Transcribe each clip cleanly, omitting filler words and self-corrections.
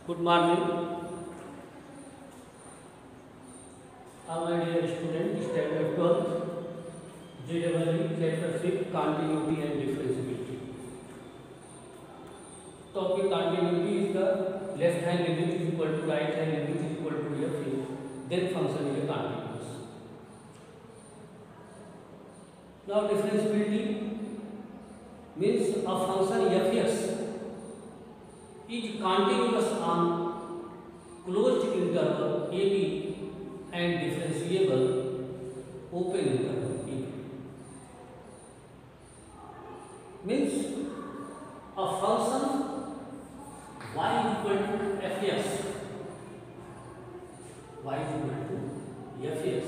Good morning, all my dear students. Standard 12th, JEE Chapter 6, Continuity and Differentiability. Topic continuity is the left hand limit is equal to right hand limit is equal to f, then function is continuous. Now differentiability means a function fx is continuous on closed interval ab and differentiable open interval ab. Means a function y equal to fx, y equal to fx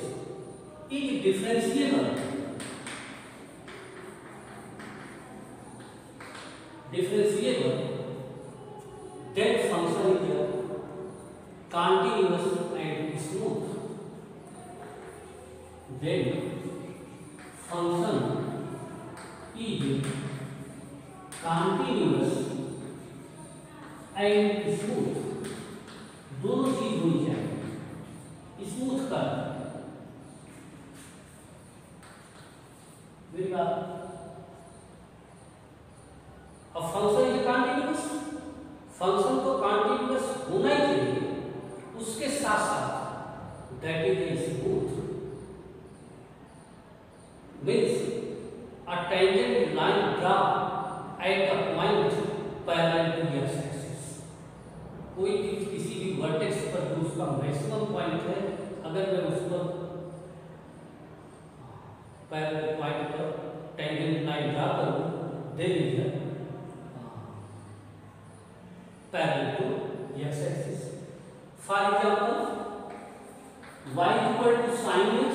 is differentiable that function is continuous and smooth. Then function is continuous and smooth. दोनों चीज होनी चाहिए। Smooth का मेरी बात, अब function is continuous, function तो continuous होना ही चाहिए, उसके साथ साथ that is smooth means a tangent line draw at a point parallel to X axis. कोई चीज किसी भी वर्टेक्स पर जो उसका मैक्सिमम पॉइंट है, अगर मैं उस पर पैरेलल पॉइंट पर टेंजेंट लाइन ड्रा करूं, then is parallel to x axis. For example, y equal to sin x,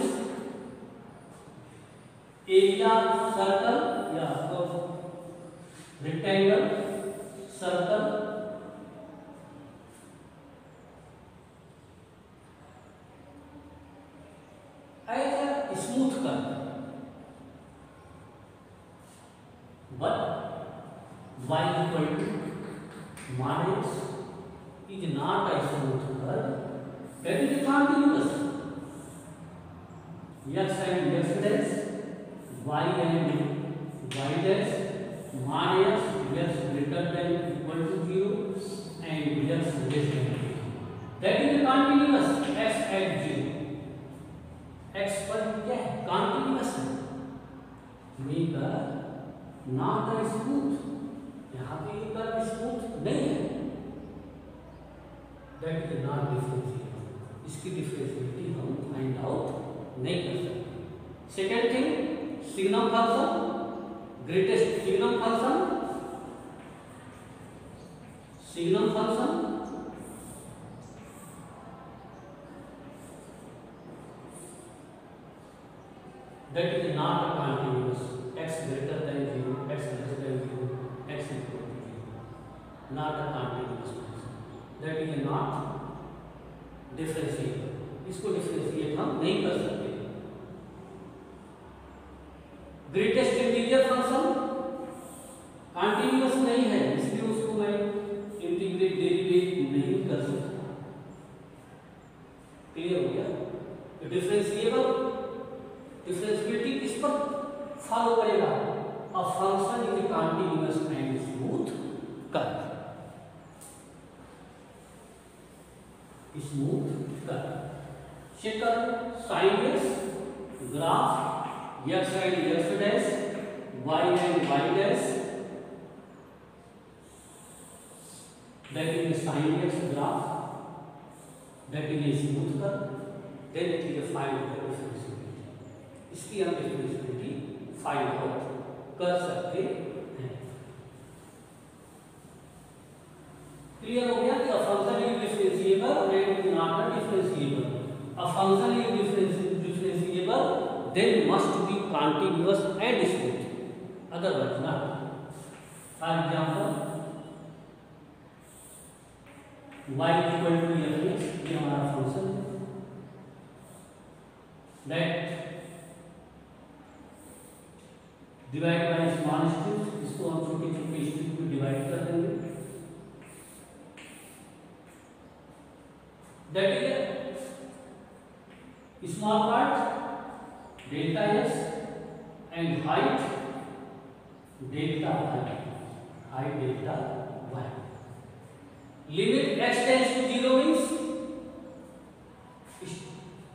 area circle या rectangle circle as a smooth curve, but y equal to mod x is not a smooth curve, that is continuous. X and x dash, y and y dash, mod x, x greater than equal to 0 and x less than 0. That is continuous. x at 0, x पर क्या है? Continuous है, maker not a smooth. यहाँ पे ये curve smooth नहीं है, that is not differentiable. इसकी डिफरेंशिएबिलिटी हम फाइंड आउट नहीं कर सकते। Second thing, signum function, greatest signum function, signum function that is not a continuous, x greater than 0, x less than 0, x equal to 0, not a continuous function, that is not differentiable। इसको differentiate हम नहीं कर सकते। Greatest integer function continuous नहीं है, इसलिए उसको मैं इंटीग्रेट डेरिवेट नहीं कर सकता। क्लियर हो गया? डिफरेंशिएबल डिफरेंशिएबिलिटी किस पर फॉलो करेगा? अ function is continuous and smooth curve, smooth curve. Second, sin x graph x and x dash, y and y dash, that is sin x graph, that is a smooth curve, then it is a find the differentiability। इसकी हम differentiability find out कर सकते हैं। Clear हो गया कि a function is differentiable and not a differentiable. A function is differentiable then must be continuous and smooth, otherwise not. For example y equal to fx, ये हमारा फंक्शन है, that divide by small strips, इसको हम छोटे छोटे strip में divide कर देंगे। that is small part delta s and height delta delta y. Limit x tends to 0 means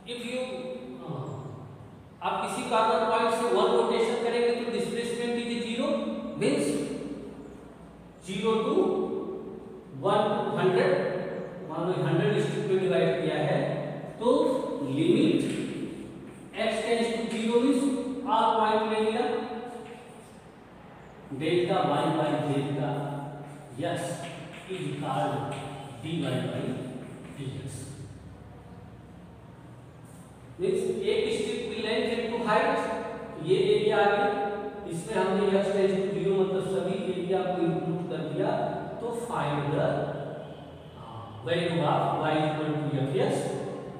if you आप किसी कार्बन पॉइंट से 1 रोटेशन करेंगे तो displacement is 0 means 0 to 1 to 100 मान लो 100 में डिवाइड किया है तो limit x tends to 0 means R point ले लिया delta y by delta s is called dy by dx means एक स्ट्रिप की लेंथ इनटू हाइट ये एरिया आ गया इसमें हमने x टेंड्स टू 0 मतलब सभी एरिया को इंक्लूड कर दिया तो find the value of y equal to fs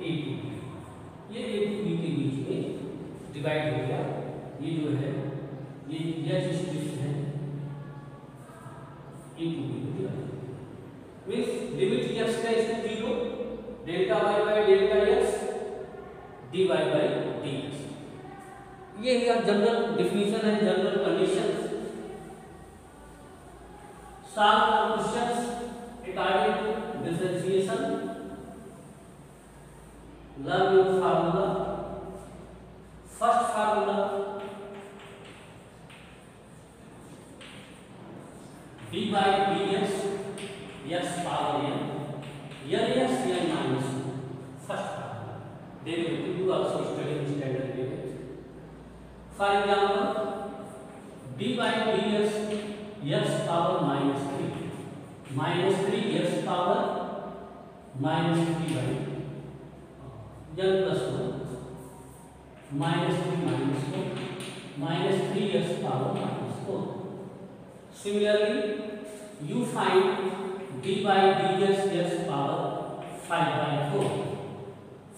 a to b ये a to b के बीच में डिवाइड हो गया ये जो है ये s स्ट्रिप है a to b divide means limit x tends to 0 delta y by delta s dy by dx ये है जनरल डेफिनेशन है general conditions solve questions according to differentiation learn your formula first formula d by dx x power n s n minus first formula derivative you also study in standard limit. For example, d by dx x power minus 3 x power minus 3 by n plus 1 minus 3 minus 4 minus 3 x power minus 4. Similarly, you find d by dx x power 5 by 4.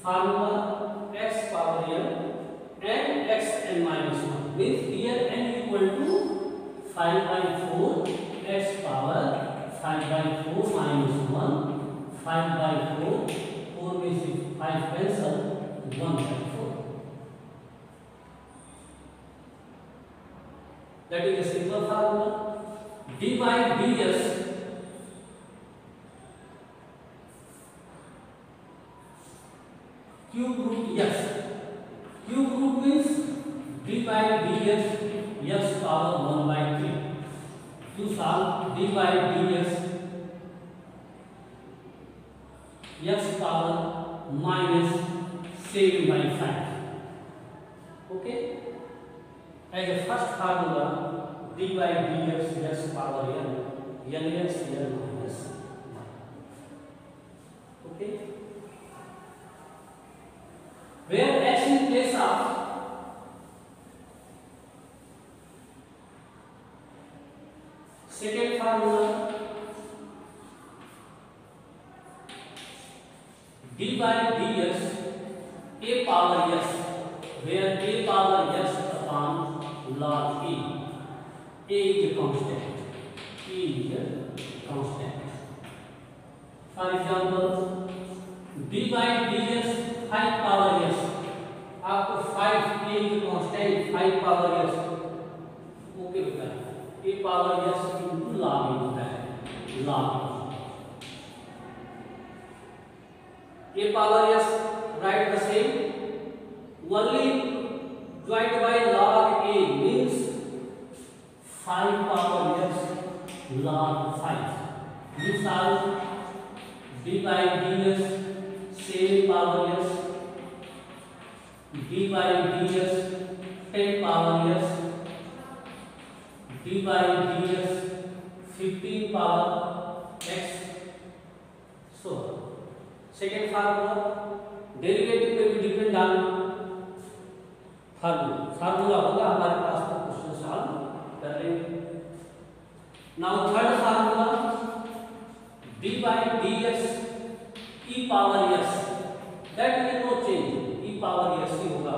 Formula x power n and x n minus 1 means here n equal to 5 by 4 x power 5 by 4 minus 1 5 by 4 4 में से 5 cancel 1 by 4 that is a simple formula d by dx cube root x cube root means d by dx x power 1 by 3 to solve d by dx x power minus 7 by 5 okay as a first formula d by dx x power n ns n minus 1 okay where x in place of second formula d by dx a power s where a power s upon log a is a constant for example d by dx 5 power s आपको 5 a की constant 5 power s okay होता है a power s into log होता है log a power s write the same only joined by log a means 5 power s log 5 you solve d by dx same power s d by dx 10 power s d by dx 15 power x so second formula derivative पे भी depend डालना formula होगा हमारे पास तो question solve कर लेंगे now third formula d by dx e power s that will no change e power s ही होगा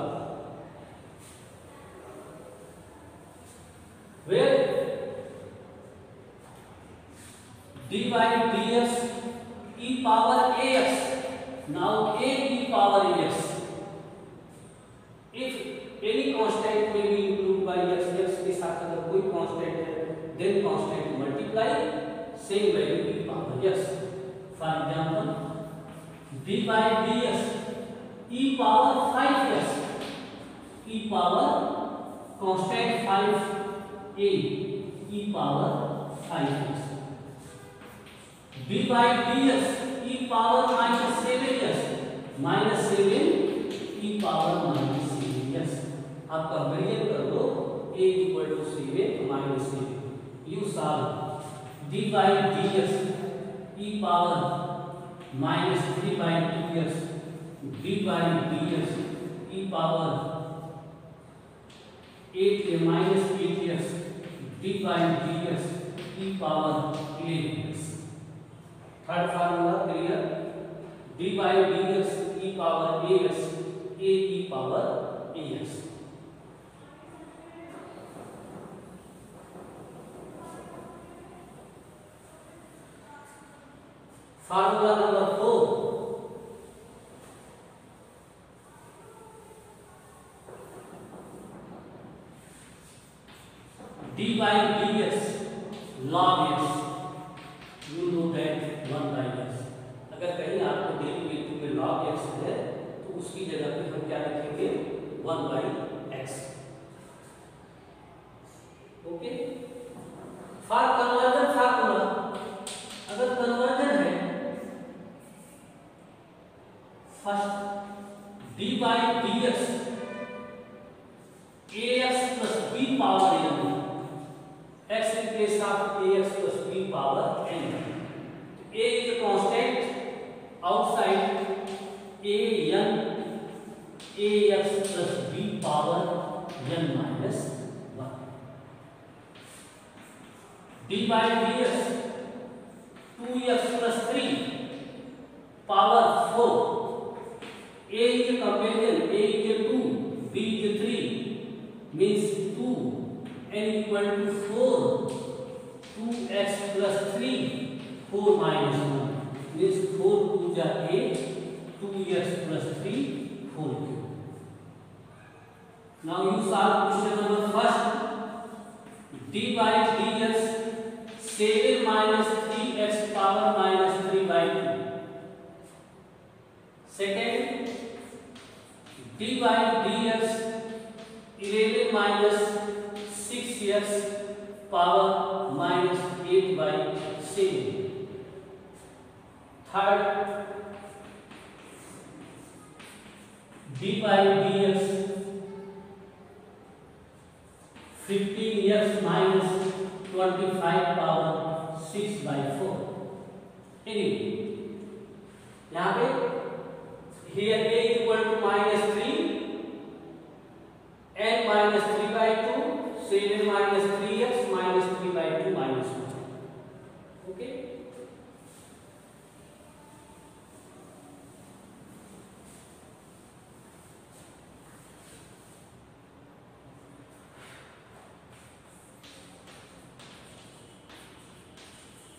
where d by dx e power ax Now a e power x. If any constant may be included by x, x के साथ अगर कोई constant है, then constant multiply same value e power x. For example, d by dx e power 5x, e power constant 5a e power 5x. d by dx e power minus 7x, minus 7 e power minus 7x. आप comparison कर दो, a equal to 7 minus 7. You solve d by dx e power minus 3 by 2x, d by dx e power 8 minus 8x, d by dx e power 8x. Third formula clear? d by dx e power ax, a e power ax. Formula number 4. d by dx log x. You know that 1 by x. अगर कहीं आपको derivative में log x है तो उसकी जगह पे हम क्या लिखेंगे 1 by x. Okay. For conversion formula, अगर कन्वर्जन है first d by dx ax plus b power n, x in place of ax plus b power n. A is a constant outside a n ax plus b power n minus 1. d by dx 2x plus 3 power 4. A is a companion, a is a 2, b is a 3, means 2, n equal to 4, 2x plus 3, 4 minus 1, means 4 2 is 8, 2x plus 3, 4 cube. Now you solve question number first. d by dx 7 minus 3x power minus 3 by 2. Second, d by dx 11 minus 6x power minus 8 by 7. Third, d by dx 15x minus 25 power 6 by 4. Anyway, यहाँ पे here a equal to minus 3, n minus 3 by 2, 7 minus 3x minus 3 by 2 minus 1. Okay.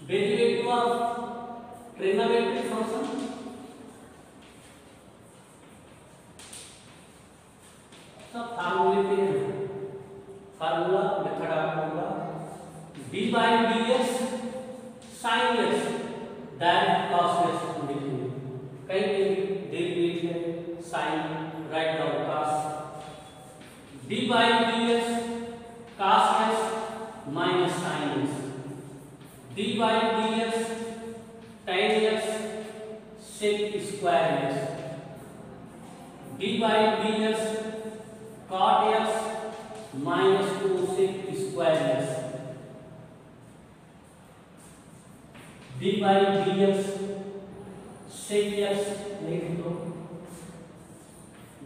Derivative of trigonometric function. सब फार्मूले पे formula method आपको होगा d by dx sin x direct cos x लिखेंगे. कहीं derivative है sin, write down cos. d by dx cos x minus sin x. d by dx tan x sec square x. d by dx cot x minus cosec square x. d by dx sec x लिख दो.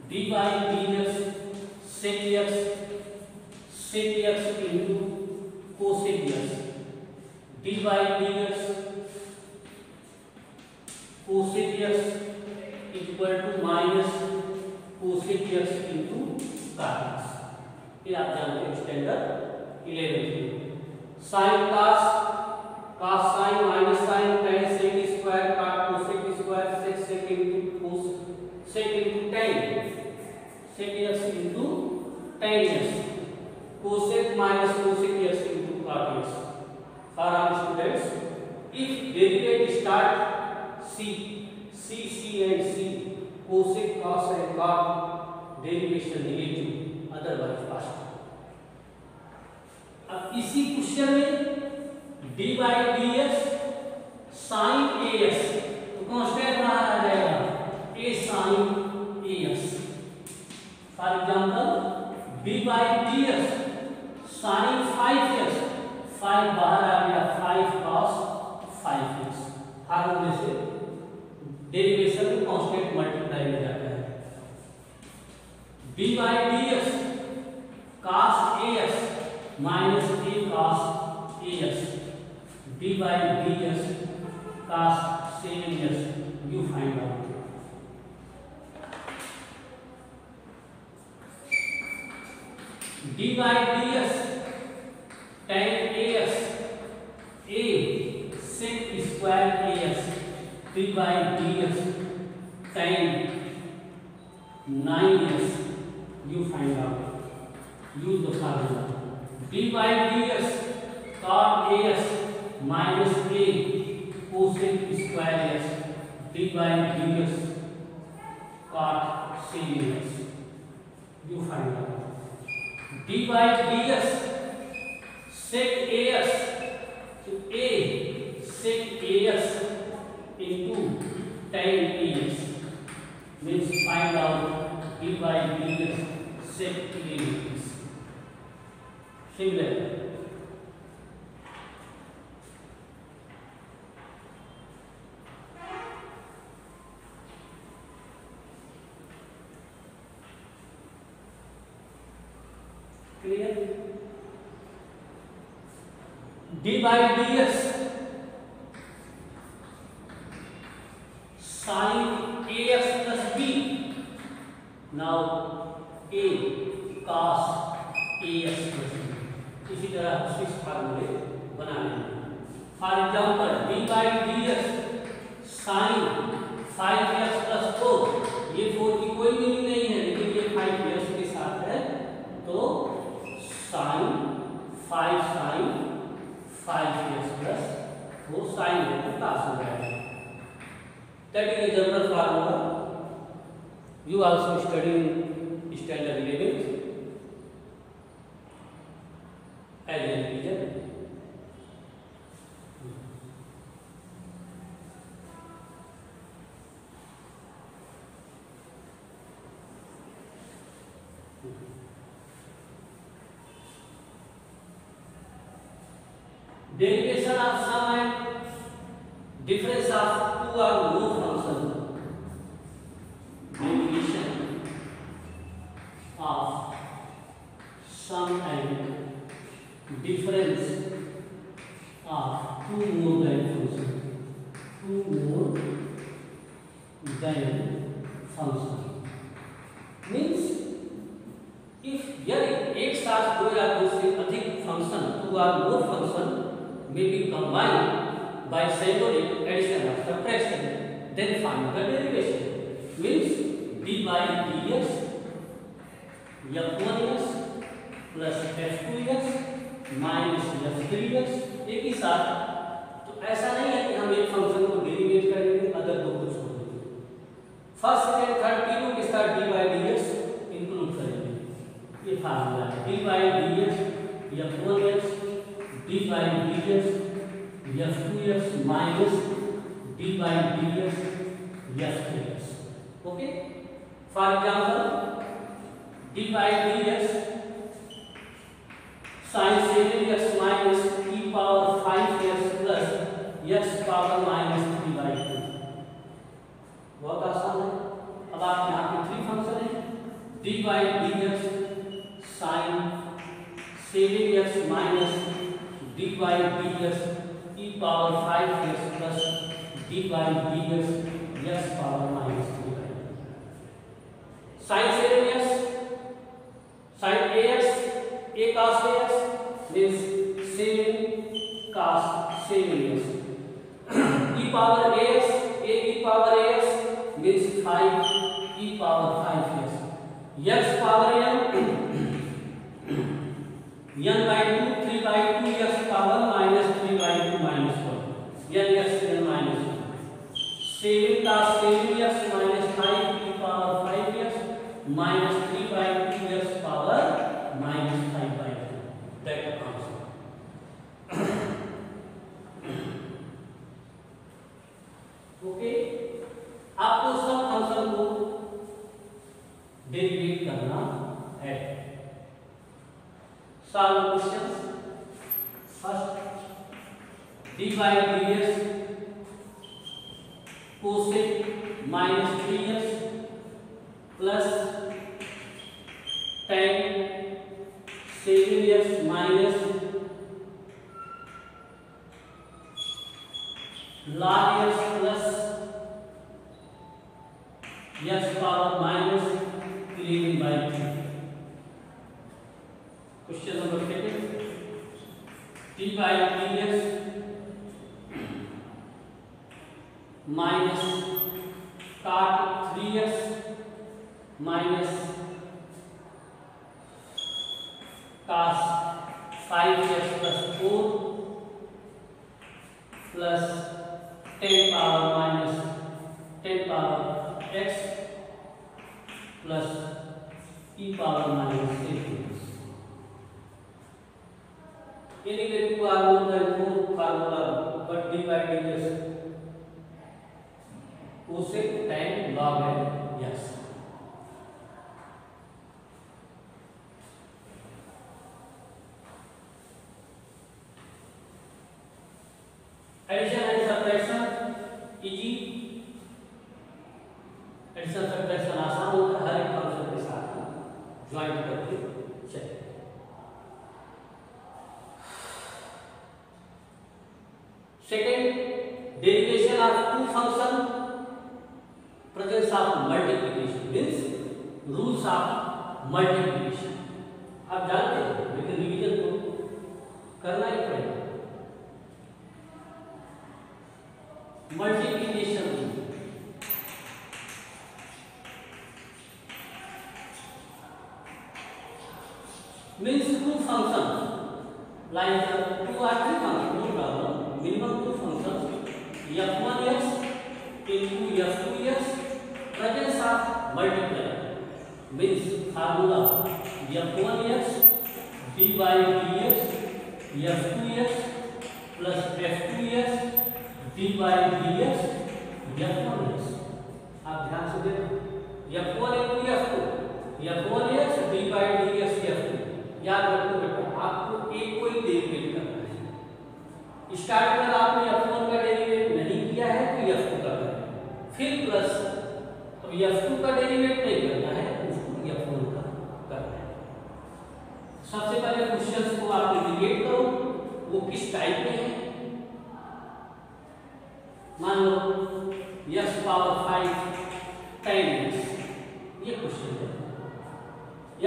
d by dx sec x into cosec x. d by dx cosec x equal to minus cosec x into cot x. ये आप जानते हैं standard 11 sin cos, cos sin minus sin tan sec square cot cosec square sec sec into sec into tan, sec x into tan x, cosec minus cosec x into cot x. For our students, if derivative start C and C, cosec, cos and cot derivation negative, otherwise positive. अब इसी question में dy dx sin ax, तो constant बाहर आ जाएगा a sin ax. For example dy dx sin 5x, 5 बाहर आ गया 5 cos 5x. फार्मूले से डेरिवेशन में कांस्टेंट मल्टीप्लाई हो जाता है. dy dx cos ax minus a cos ax, dy dx cos 7x, you find out. dy dx tan ax, a sec square ax, dy dx tan 9x, you find out. Use the formula. dy dx cot ax minus a cosec square x, dy dx cot 7x, you find out. dy dx sec ax, so a sec ax into tan ax, means find out dy dx sec ax. Similar. Clear? dy dx sin ax plus b, now a cos ax plus b. इसी तरह six फार्मूले बना लेंगे. For example dy dx sin 5x plus 4, ये 4 की कोई meaning नहीं है, लेकिन ये 5x के साथ है, तो sin 5 sin 5x plus वो sin है पास हो जाएगा. That is the general formula. You also study in standard 11 as a revision. Derivation of sum and difference of two or more functions. Derivation of sum and difference of two more than function, means if here एक साथ दो या दो से अधिक function, two or more function may be combined by symbolic addition or subtraction, then find the derivation. Means dy dx f1x plus f2x minus f3x एक ही साथ. तो ऐसा नहीं है कि हम एक फंक्शन को डेरिवेट करेंगे, अदर दो को छोड़ देंगे. फर्स्ट सेकंड थर्ड तीनों के साथ dy dx इंक्लूड करेंगे. ये फार्मूला है. dy dx f1x, dy dx f2x minus dy dx f3x. Okay. For example dy dx sin 7x minus e power 5x plus x power minus 3/2. बहुत आसान है. अब आप यहाँ पे 3 फंक्शन है. dy dx sin 7x minus dy dx e power 5x plus dy dx x power minus 3/2. sin 7x sin ax a cos ax means 7 cos 7x. e power ax, a e power ax means 5 e x power n by 2 3 by 2 x power minus 3 by 2 minus 1 n x n minus 1 7 का 7x minus 5 e power 5x minus 3 by 2 x power minus 5 by 2 that answer. Okay, आपको सब function को derivative करना है. Solve questions. First d by dx cosec minus 3x plus tan 7x minus log x plus x power minus 11 by 2. Question number 2. d by dx minus cot 3x minus cos 5x plus 4 plus 10 power minus 10 power x plus e power minus 6. Integrating formula but d by dx cosec tan log x. Addition and subtraction easy. Addition subtraction आसान होता है, हर एक function के साथ join करके चले. Second, derivation of two function presence of multiplication means rules of multiplication. आप जानते हो लेकिन रिवीजन तो करना ही पड़ेगा. Multiplication means two functions like two or three functions, no problem, minimum two functions f1x into f2x presence of multiplier means formula f1x d by dx f2x plus f2x d by dx f1x. आप ध्यान से देखो f1 into f2 f1x d by dx f2. याद रखो बेटा, आपको एक को ही डेरिवेट करना है. स्टार्ट में आपने f1 का डेरिवेट नहीं किया है तो f2 का करें, फिर प्लस तो f2 का डेरिवेट नहीं करना है, उसको f1 का करना है. सबसे पहले क्वेश्चंस को आप इंडिकेट करो वो किस टाइप के हैं. मान लो x पावर 5 tan x, ये क्वेश्चन है.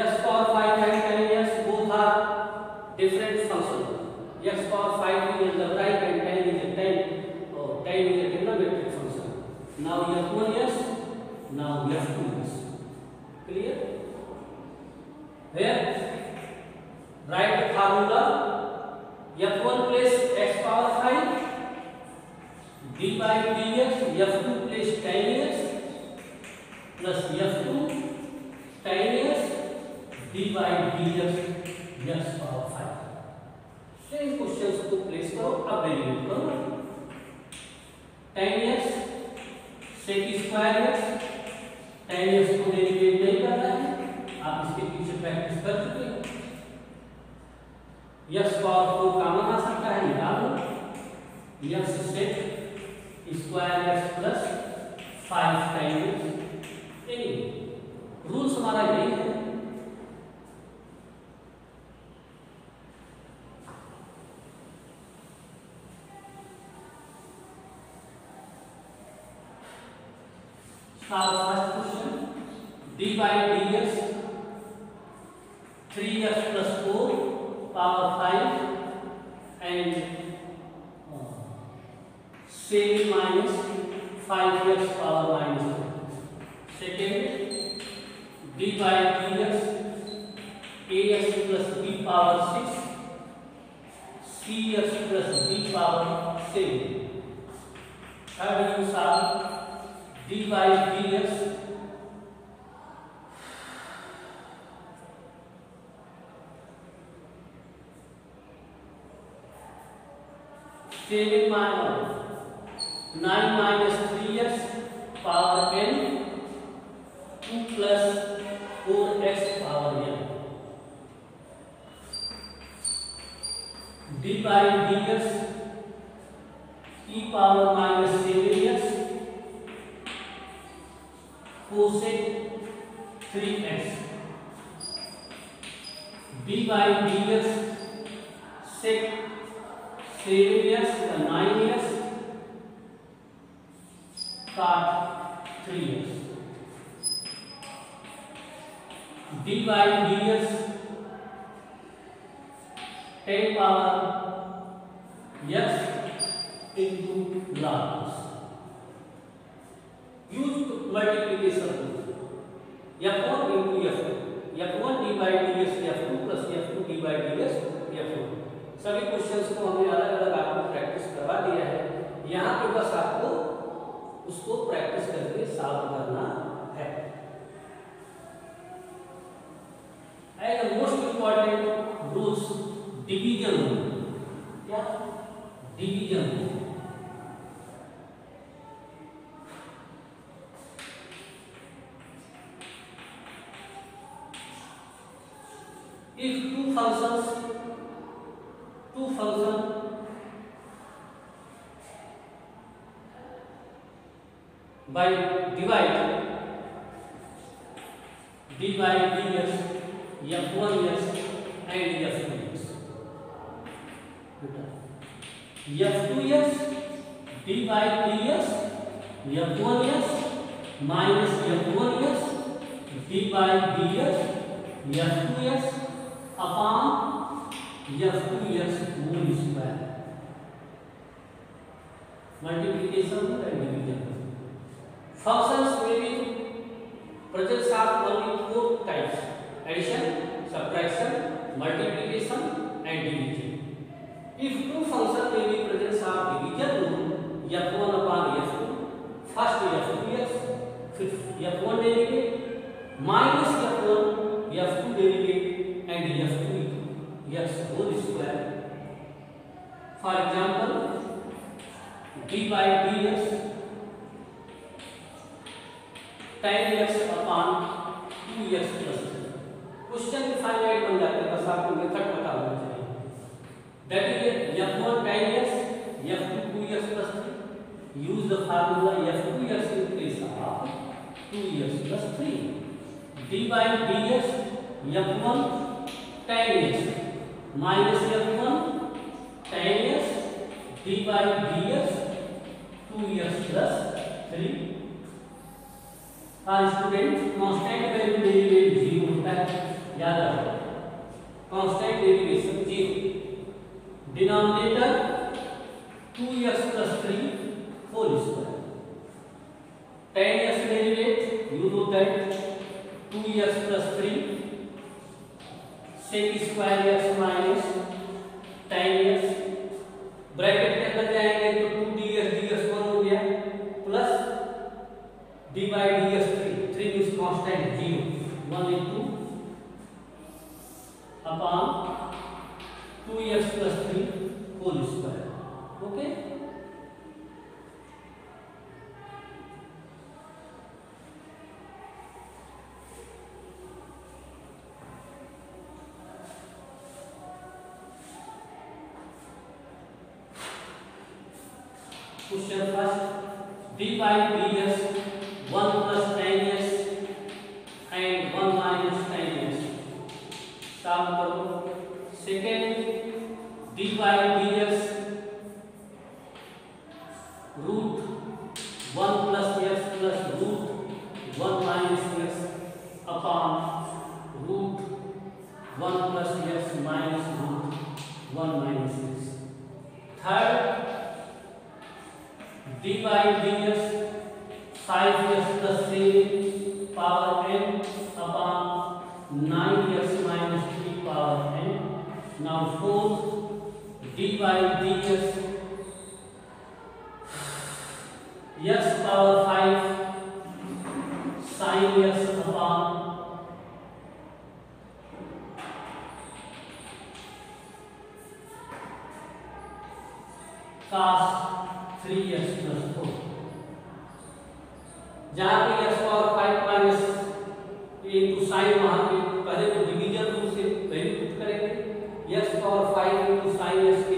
x power 5 and tan x both are different functions. x power 5 is algebraic and tan is a tan, or tan is a trigonometric function. Now f1x, now f2x. Clear? Here, write the formula f1 plus x power 5 d by dx f2 plus tan x plus f2 tan x d by dx x power 5. In questions को place करो, अब derivative करो. tan x sec square x, tan x को derivative नहीं करना है, आप इसके पीछे प्रैक्टिस कर चुके हैं. x पावर 4 कॉमन आ सकता है, निकालो. x sec square x plus 5 tan x. Rules हमारा यही है. Now first question, d by dx 3x plus 4 power 5 and 7 minus 5x power minus 2. Second, d by dx ax plus b power 6 cx plus b power 7. Third you solve d by dx 7 minus 9 minus 3x power n 2 plus 4x power n. d by dx e power minus 7x cosec 3x. d by dx sec 7x 9x cot 3x. d by dx 10 power x into log. Use multiplication rule. f1 into f2. f1 d by dx f2 plus f2 d by dx f1. सभी questions को हमने अलग अलग आपको practice करवा दिया है। यहाँ पे बस आपको उसको प्रैक्टिस करके सॉल्व करना है। And most important rules division rule. क्या division rule? If two functions by divide d by dx f1x and f2x. f2x d by dx f1x minus f1x d by dx f2x upon f2x whole square. Multiplication and division. Functions may be present of only 4 types: addition, subtraction, multiplication and division. If two functions may be present of division rule, f1 upon f2, first f2x, f1 derivative minus f1 f2 derivative and f2x whole square. For example, d by dx tan x upon 2x plus 3. Question finite बन जाते हैं, बस आपको method पता होना चाहिए। That is f1 tan x f2 2x plus 3. Use the formula f2x in place of 2x plus 3. d by dx f1 tan x minus f1 tan x d by dx 2x plus 3. Student constant value derivative 0 होता है, याद रखो constant derivation 0. Denominator 2x plus 3 whole square. tan x derivative you know that 2x plus 3 sec square x minus tan x bracket के अंदर जाएंगे तो 2dx dx 1 हो गया plus d by dx 3 is constant 0 1 into upon 2x plus 3 whole square. Okay. Question first, d by dx 1 plus tan x and 1 minus tan x. Solve करो. Second, d by dx root 1 plus x plus root 1 minus x upon root 1 plus x minus root 1 minus x. Third, d by dx 5x plus 7 power n upon 9s minus 3 power n. Now fourth, dy ds s power 5 sin s upon cos 3s plus 4. जहाँ पे s power 5 minus into sine, वहाँ पे पहले तो division rule से value put करेंगे। s power 5 into sine s